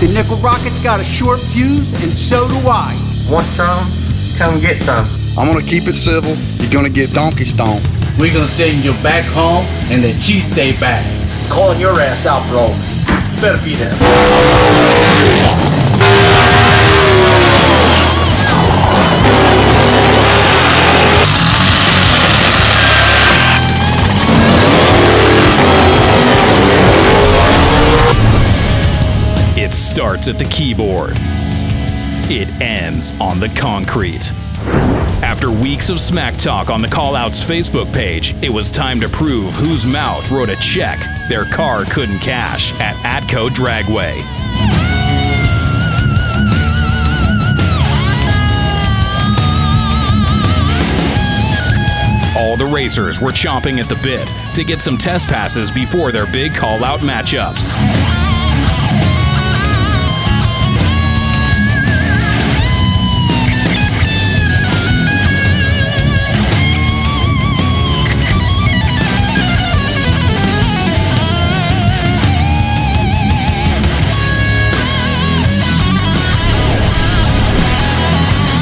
Your nickel rocket's got a short fuse, and so do I. Want some? Come get some. I'm gonna keep it civil. You're gonna get donkey stoned. We're gonna send you back home and the cheese stay back. Calling your ass out, bro. You better be there. It starts at the keyboard. It ends on the concrete. After weeks of smack talk on the Callouts Facebook page, it was time to prove whose mouth wrote a check their car couldn't cash at Atco Dragway. All the racers were chomping at the bit to get some test passes before their big call-out matchups.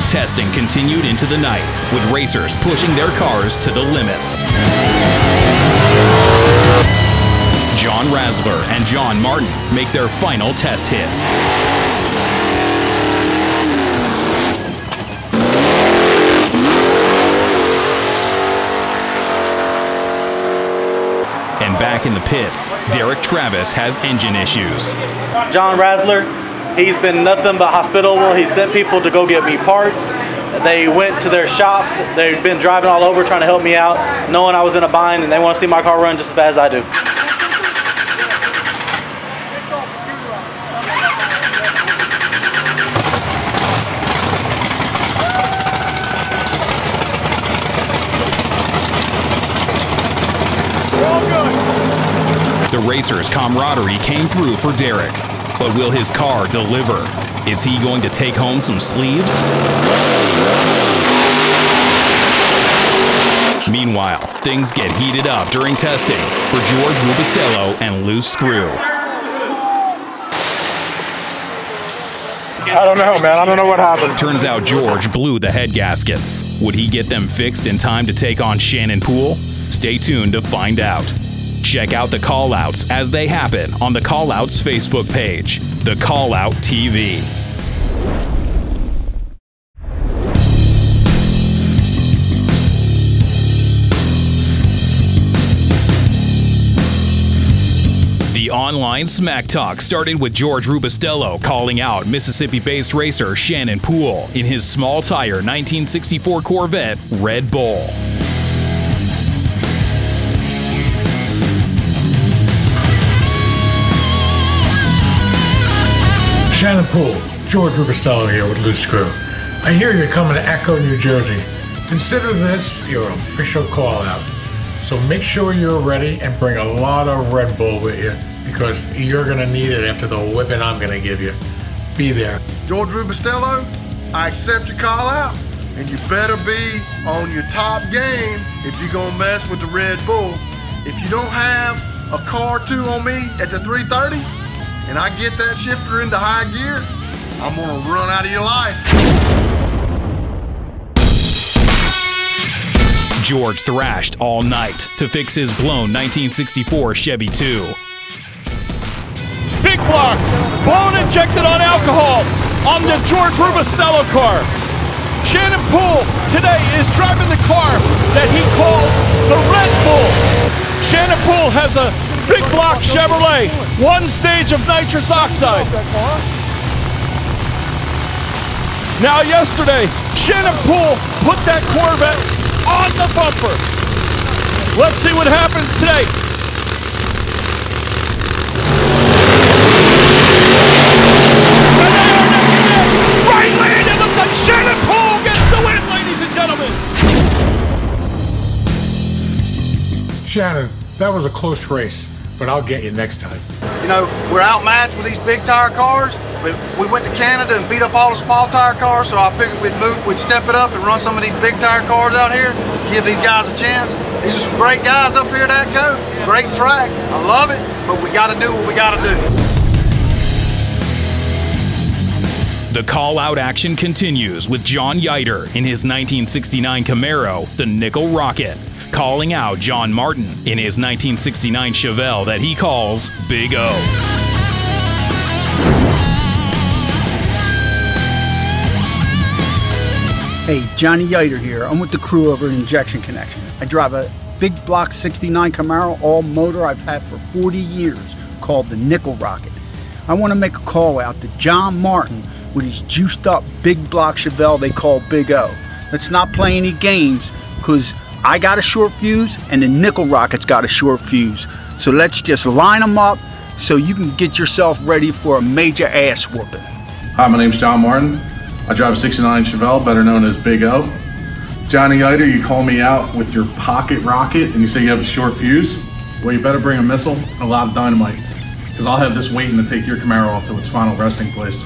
Testing continued into the night, with racers pushing their cars to the limits. John Rasler and John Martin make their final test hits. And back in the pits, Derek Travis has engine issues. John Rasler, he's been nothing but hospitable. He sent people to go get me parts. They went to their shops. They've been driving all over trying to help me out, knowing I was in a bind, and they want to see my car run just as bad as I do. The racers' camaraderie came through for Derek. But will his car deliver? Is he going to take home some sleeves? Meanwhile, things get heated up during testing for George Rubistello and Loose Screw. I don't know, man. I don't know what happened. Turns out George blew the head gaskets. Would he get them fixed in time to take on Shannon Poole? Stay tuned to find out. Check out the callouts as they happen on the Callouts Facebook page, The Callout TV. The online smack talk started with George Rubistello calling out Mississippi-based racer Shannon Poole in his small-tire 1964 Corvette Red Bull. Shannon Poole, George Rubistello here with Loose Screw. I hear you're coming to Atco, New Jersey. Consider this your official call out. So make sure you're ready and bring a lot of Red Bull with you because you're gonna need it after the whipping I'm gonna give you. Be there. George Rubistello, I accept your call out, and you better be on your top game if you're gonna mess with the Red Bull. If you don't have a car 2 on me at the 330, and I get that shifter into high gear, I'm gonna run out of your life. George thrashed all night to fix his blown 1964 Chevy 2. Big block, blown injected on alcohol on the George Rubistello car. Shannon Poole today is driving the car that he calls the Red Bull. Shannon Poole has a big block Chevrolet, 1 stage of nitrous oxide. Now yesterday, Shannon Poole put that Corvette on the bumper. Let's see what happens today. Right lane, it looks like Shannon Poole gets the win, ladies and gentlemen. Shannon, that was a close race, but I'll get you next time. You know, we're outmatched with these big tire cars, but we went to Canada and beat up all the small tire cars, so I figured we'd step it up and run some of these big tire cars out here, give these guys a chance. These are some great guys up here at Atco, great track, I love it, but we gotta do what we gotta do. The call-out action continues with John Yiter in his 1969 Camaro, the Nickel Rocket, calling out John Martin in his 1969 Chevelle that he calls Big O. Hey, Johnny Yiter here. I'm with the crew over at Injection Connection. I drive a big block 69 Camaro, all motor I've had for 40 years, called the Nickel Rocket. I want to make a call out to John Martin with his juiced up big block Chevelle they call Big O. Let's not play any games, because I got a short fuse and the Nickel Rocket's got a short fuse. So let's just line them up so you can get yourself ready for a major ass whooping. Hi, my name's John Martin. I drive a 69 Chevelle, better known as Big O. Johnny Yiter, you call me out with your pocket rocket and you say you have a short fuse? Well, you better bring a missile and a lot of dynamite, because I'll have this waiting to take your Camaro off to its final resting place.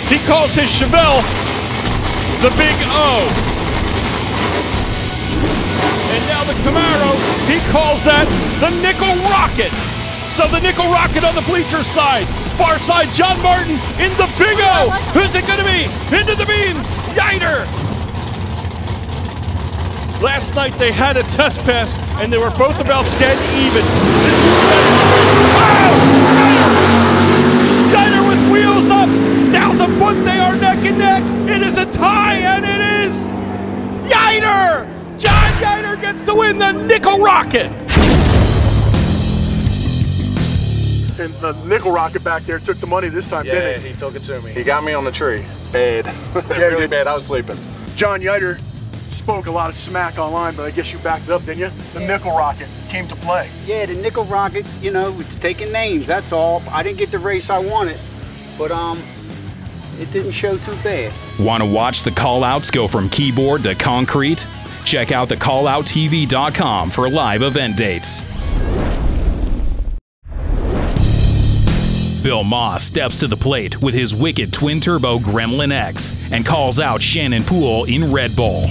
He calls his Chevelle the Big O. And now the Camaro, he calls that the Nickel Rocket. So the Nickel Rocket on the bleacher side. Far side, John Martin in the Big O. Who's it going to be? Into the beams, Yiter. Last night they had a test pass and they were both about dead even. Yiter with wheels up. 1,000 foot, they are neck and neck. It is a tie, and it is Yiter! John Yiter gets to win the Nickel Rocket. And the Nickel Rocket back there took the money this time, didn't he? Yeah, he took it to me. He got me on the tree. Bad. Really bad. I was sleeping. John Yiter spoke a lot of smack online, but I guess you backed it up, didn't you? The Nickel Rocket came to play. Yeah, the Nickel Rocket, you know, it's taking names, that's all. I didn't get the race I wanted, but it didn't show too bad. Want to watch the call-outs go from keyboard to concrete? Check out thecallouttv.com for live event dates. Bill Moss steps to the plate with his wicked twin-turbo Gremlin X and calls out Shannon Poole in Red Bull.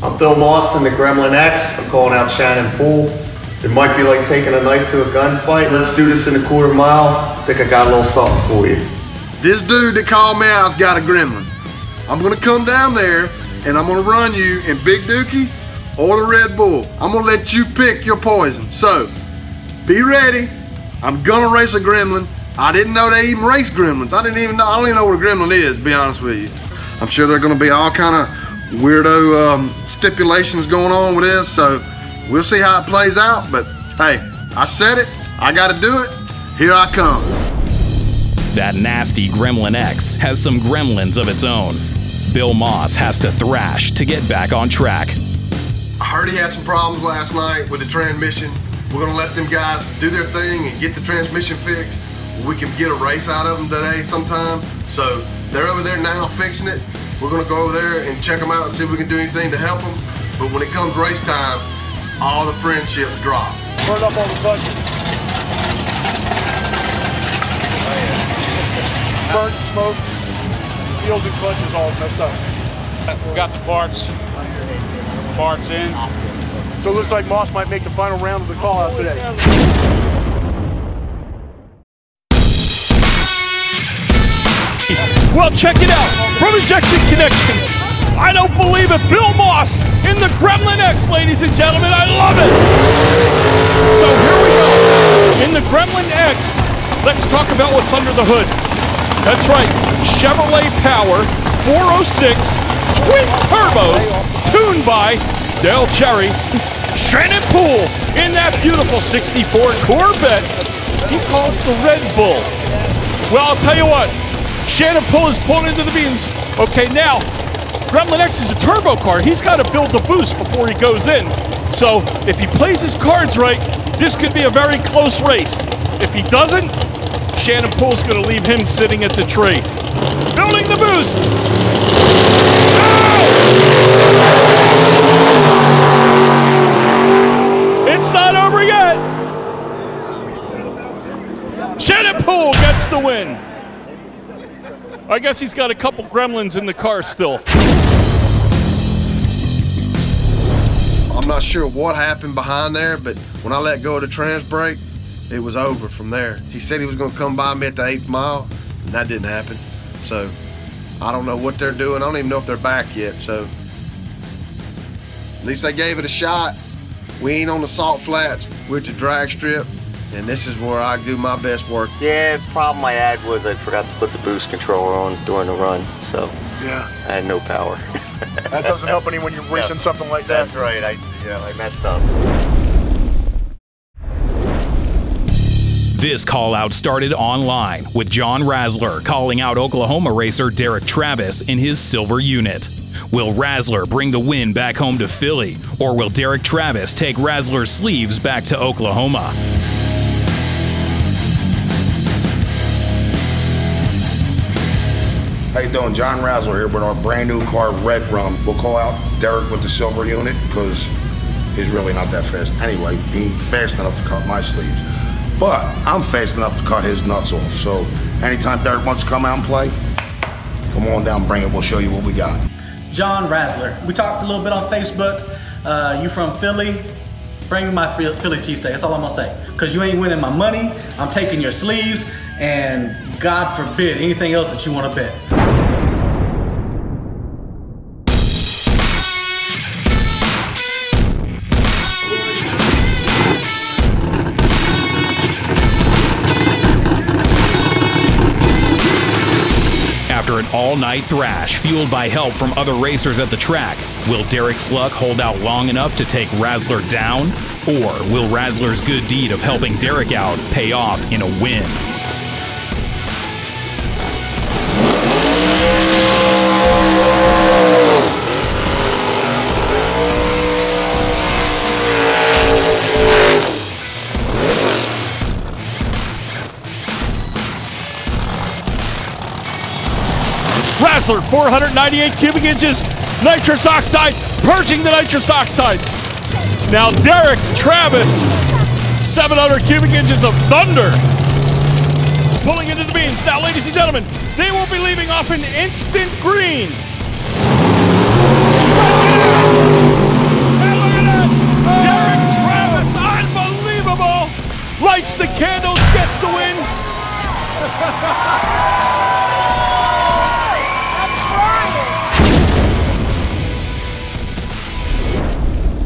I'm Bill Moss in the Gremlin X. I'm calling out Shannon Poole. It might be like taking a knife to a gunfight. Let's do this in a quarter mile. I think I got a little something for you. This dude that called me out's got a Gremlin. I'm gonna come down there and I'm gonna run you in Big Dookie or the Red Bull. I'm gonna let you pick your poison. So, be ready. I'm gonna race a Gremlin. I didn't know they even race Gremlins. I don't even know what a Gremlin is, to be honest with you. I'm sure there are gonna be all kind of weirdo stipulations going on with this, so we'll see how it plays out. But hey, I said it, I gotta do it, here I come. That nasty Gremlin X has some gremlins of its own. Bill Moss has to thrash to get back on track. I heard he had some problems last night with the transmission. We're gonna let them guys do their thing and get the transmission fixed. We can get a race out of them today sometime. So they're over there now fixing it. We're gonna go over there and check them out and see if we can do anything to help them. But when it comes race time, all the friendships drop. Burn up all the clutches. Burnt, smoke, steels and clutches all messed up. We got the parts in. So it looks like Moss might make the final round of the call out today. Well, check it out. From Injection Connection. I don't believe it. Bill Moss in the Gremlin X, ladies and gentlemen. I love it. So here we go. In the Gremlin X, let's talk about what's under the hood. That's right. Chevrolet Power 406 twin turbos tuned by Dale Cherry. Shannon Poole in that beautiful 64 Corvette. He calls the Red Bull. Well, I'll tell you what. Shannon Poole is pulled into the beams. Okay, now, Gremlin X is a turbo car. He's got to build the boost before he goes in. So, if he plays his cards right, this could be a very close race. If If he doesn't, Shannon Poole's going to leave him sitting at the tree. Building the boost. Oh! It's not over yet. Shannon Poole gets the win. I guess he's got a couple gremlins in the car still. I'm not sure what happened behind there, but when I let go of the trans brake, it was over from there. He said he was going to come by me at the 8th mile, and that didn't happen. So I don't know what they're doing. I don't even know if they're back yet. So at least they gave it a shot. We ain't on the salt flats. We're at the drag strip, and this is where I do my best work. Yeah, the problem I had was I forgot to put the boost controller on during the run, so yeah, I had no power. That doesn't help any when you're racing something like that. That's right. I messed up. This call-out started online with John Razzler calling out Oklahoma racer Derek Travis in his silver unit. Will Razzler bring the win back home to Philly, or will Derek Travis take Razzler's sleeves back to Oklahoma? How you doing? John Razzler here with our brand new car, Redrum. We'll call out Derek with the silver unit because he's really not that fast. Anyway, he ain't fast enough to cut my sleeves. But I'm fast enough to cut his nuts off. So anytime Derek wants to come out and play, come on down, bring it. We'll show you what we got. John Razzler. We talked a little bit on Facebook. You from Philly? Bring me my Philly cheesesteak. That's all I'm gonna say. Cause you ain't winning my money. I'm taking your sleeves, and God forbid anything else that you want to bet. After an all-night thrash fueled by help from other racers at the track, will Derek's luck hold out long enough to take Razzler down? Or will Razzler's good deed of helping Derek out pay off in a win? Razzler, 498 cubic inches, nitrous oxide, purging the nitrous oxide. Now Derek Travis, 700 cubic inches of thunder, pulling into the beans. Now, ladies and gentlemen, they will be leaving off an instant green. And look at that, Derek Travis, unbelievable. Lights the candles, gets the win.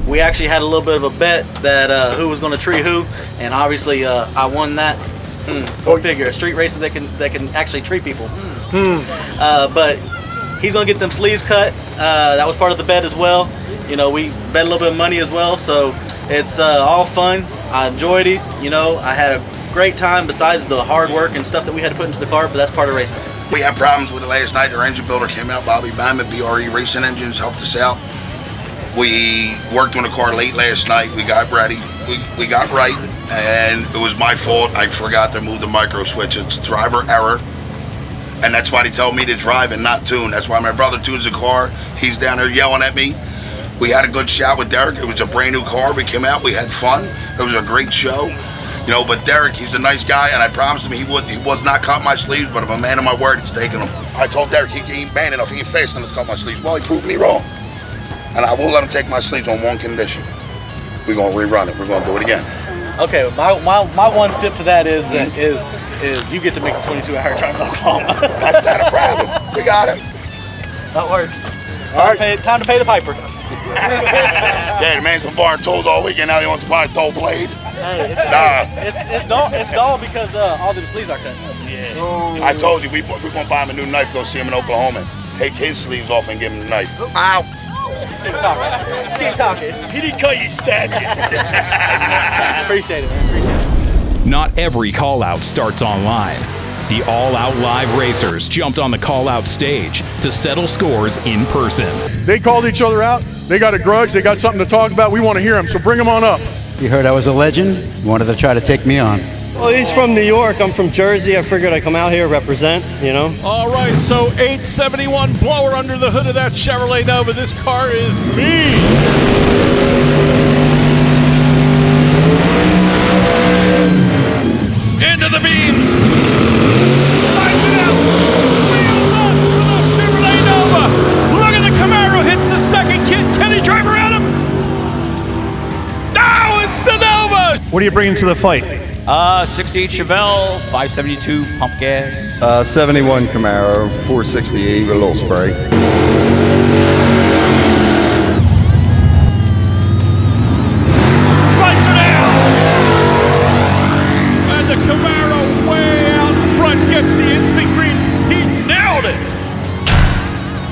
We actually had a little bit of a bet that who was going to tree who, and obviously I won that. Go figure. Street racing, they can actually tree people. But he's going to get them sleeves cut. That was part of the bet as well. You know, we bet a little bit of money as well, so it's all fun. I enjoyed it. You know, I had a great time besides the hard work and stuff that we had to put into the car, but that's part of racing. We had problems with it last night. Our engine builder came out, Bobby Bama, BRE Racing Engines, helped us out. We worked on the car late last night. We got ready. We got right, and it was my fault. I forgot to move the micro switch. It's driver error, and that's why they tell me to drive and not tune. That's why my brother tunes the car. He's down there yelling at me. We had a good shot with Derek. It was a brand new car. We came out. We had fun. It was a great show. You know, but Derek, he's a nice guy, and I promised him he was not cutting my sleeves, but I'm a man of my word. He's taking them. I told Derek he ain't man enough. He ain't fast enough to cut my sleeves. Well, he proved me wrong. And I will let him take my sleeves on one condition. We're gonna rerun it. We're gonna do it again. Okay, my one step to that is you get to make a 22-hour drive to Oklahoma. That's not a problem. We got it. That works. Time to pay the piper. Yeah, the man's been borrowing tolls all weekend. Now he wants to buy a toll blade. Hey, it's dull because all the sleeves are cut. Yeah. I told you we're gonna buy him a new knife. Go see him in Oklahoma. Take his sleeves off and give him the knife. Ow. Keep talking. Keep talking. He didn't cut you, stabbed you. Appreciate it, man. Appreciate it. Not every call-out starts online. The all-out live racers jumped on the call-out stage to settle scores in person. They called each other out. They got a grudge. They got something to talk about. We want to hear them, so bring them on up. You heard I was a legend. You wanted to try to take me on. Well, he's from New York. I'm from Jersey. I figured I'd come out here, represent, you know. All right, so 871 blower under the hood of that Chevrolet Nova. This car is mean. Into the beams. Lights it out. Wheels up for the Chevrolet Nova. Look at the Camaro. Hits the second kit. Can he drive around him? No, it's the Nova. What are you bringing to the fight? 68 Chevelle, 572 pump gas. 71 Camaro, 468 with a little spray. Lights are down. And the Camaro way out front gets the instant green. He nailed it.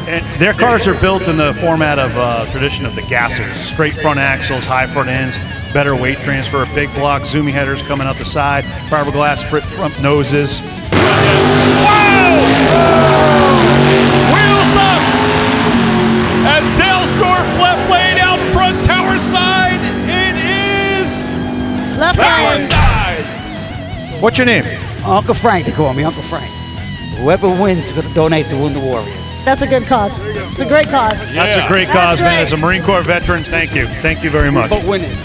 And their cars are built in the format of tradition of the gassers. Straight front axles, high front ends, better weight transfer, big block, zoomy headers coming out the side, fiberglass front noses. Whoa! Wheels up! And Zalesdorf left lane out front, tower side. It is left tower lane. side. What's your name? Uncle Frank, they call me Uncle Frank. Whoever wins is going to donate to Wounded Warriors. That's a good cause. It's a great cause. That's a great cause, man. As a Marine Corps veteran, thank you. Thank you very much. But winners.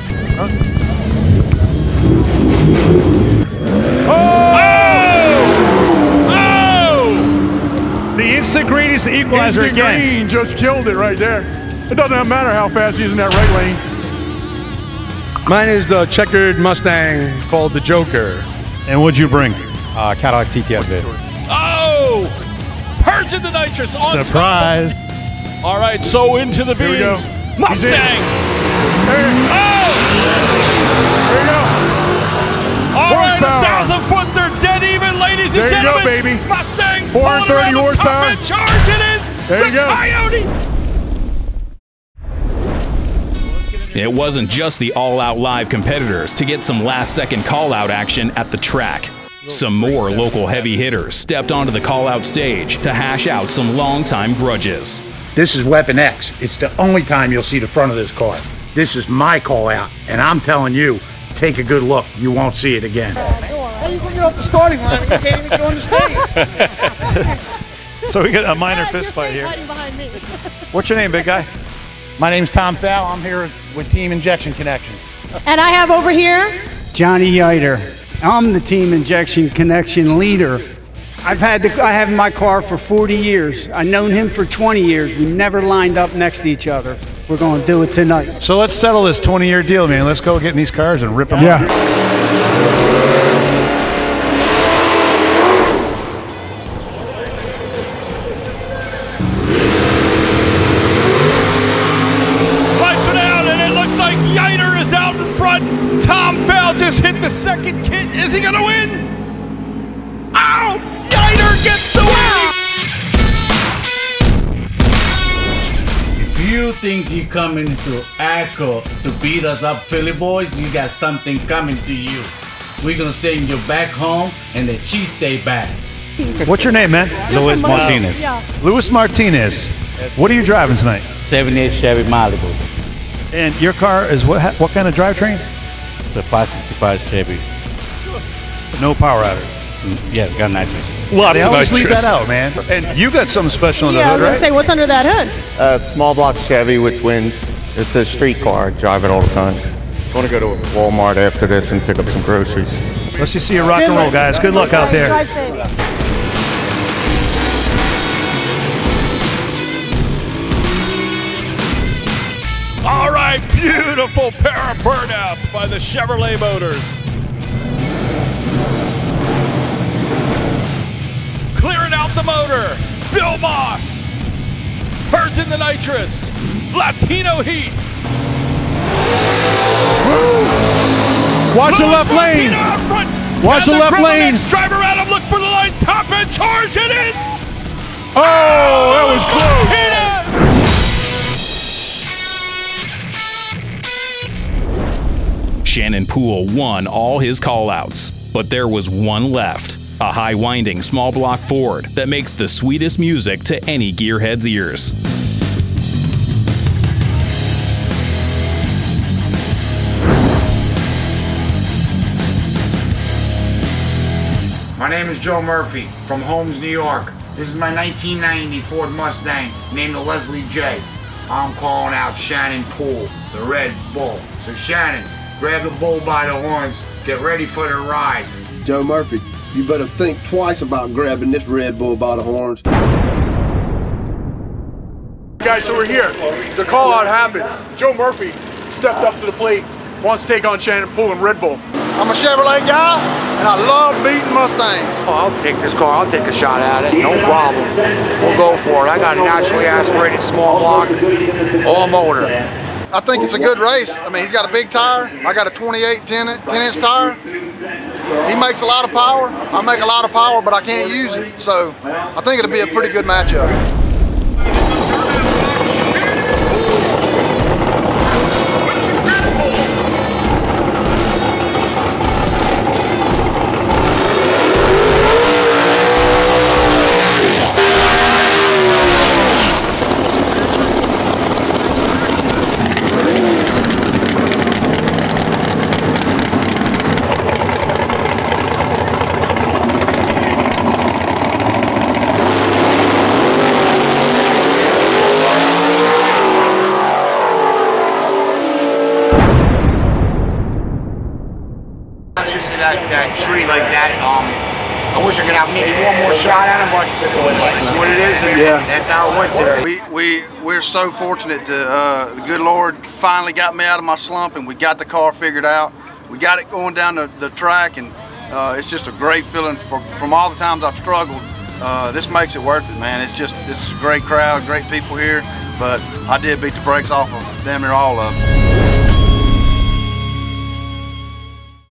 The instant green is the equalizer Instant again. green just killed it right there. It doesn't matter how fast he is in that right lane. Mine is the checkered Mustang called the Joker. And what'd you bring? Cadillac CTS. Oh! Purging the nitrous on Surprise. top. All right, so into the Here we go. beams. Mustang! There you go. All right, Horsepower. 1,000 foot, they're dead even, ladies and There you go, gentlemen. baby. Mustangs 430 pulling around the horsepower. top end charge. It is There the you go. Coyote. It wasn't just the all-out live competitors to get some last-second call-out action at the track. Some more local heavy hitters stepped onto the call-out stage to hash out some long-time grudges. This is Weapon X. It's the only time you'll see the front of this car. This is my call out, and I'm telling you, take a good look. You won't see it again. How you bring it off the starting line and you can't even go on the stage? So we got a minor fist fight here. Behind me. What's your name, big guy? My name's Tom Fowl. I'm here with Team Injection Connection. And I have over here Johnny Yeiter. I'm the Team Injection Connection leader. I have my car for 40 years. I've known him for 20 years. We never lined up next to each other. We're going to do it tonight. So let's settle this 20-year deal, man. Let's go get in these cars and rip them off. Lights are down, and it looks like Yeiter is out in front. Tom Fowl just hit the second kit. Is he going to win? Ow! Yeiter gets the win! If you think you're coming to Atco to beat us up, Philly boys, you got something coming to you. We're gonna send you back home and the cheese stay back. What's your name, man? Louis Martinez. Louis Martinez. What are you driving tonight? 78 Chevy Malibu. And your car is what kind of drivetrain? It's a 565 Chevy. No power outage. Yes, got nitrous. They always leave that out, man. And you got something special in the Yeah, I was hood, gonna right? say, what's under that hood? Small block Chevy with twins. It's a street car. I drive it all the time. I want to go to Walmart after this and pick up some groceries. Let's just see you rock and roll, guys. Good luck out there. Drive safe. All right, beautiful pair of burnouts by the Chevrolet Motors. Clearing out the motor, Bill Moss. Purging the nitrous, Latino heat. Watch the left lane. Watch the left lane. Drive around him, look for the line, top end charge, it is. Oh, that was close. Shannon Poole won all his callouts, but there was one left. A high-winding small block Ford that makes the sweetest music to any gearhead's ears. My name is Joe Murphy from Holmes, New York. This is my 1990 Ford Mustang named the Leslie J. I'm calling out Shannon Poole, the Red Bull. So Shannon, grab the bull by the horns, get ready for the ride. Joe Murphy, you better think twice about grabbing this Red Bull by the horns. Guys, so we're here. The call out happened. Joe Murphy stepped up to the plate, wants to take on Shannon Poole and Red Bull. I'm a Chevrolet guy, and I love beating Mustangs. Oh, I'll take this car. I'll take a shot at it. No problem. We'll go for it. I got a naturally aspirated small block, all motor. I think it's a good race. I mean, he's got a big tire. I got a 28 10-inch tire. He makes a lot of power. I make a lot of power, but I can't use it. So I think it'll be a pretty good matchup. That tree like that, I wish I could have maybe one more shot at him, but that's what it is, and that's how it went today. We're so fortunate to the good Lord finally got me out of my slump, and we got the car figured out. We got it going down the track, and it's just a great feeling from all the times I've struggled. This makes it worth it, man. This is a great crowd, great people here, but I did beat the brakes off of damn near all of them.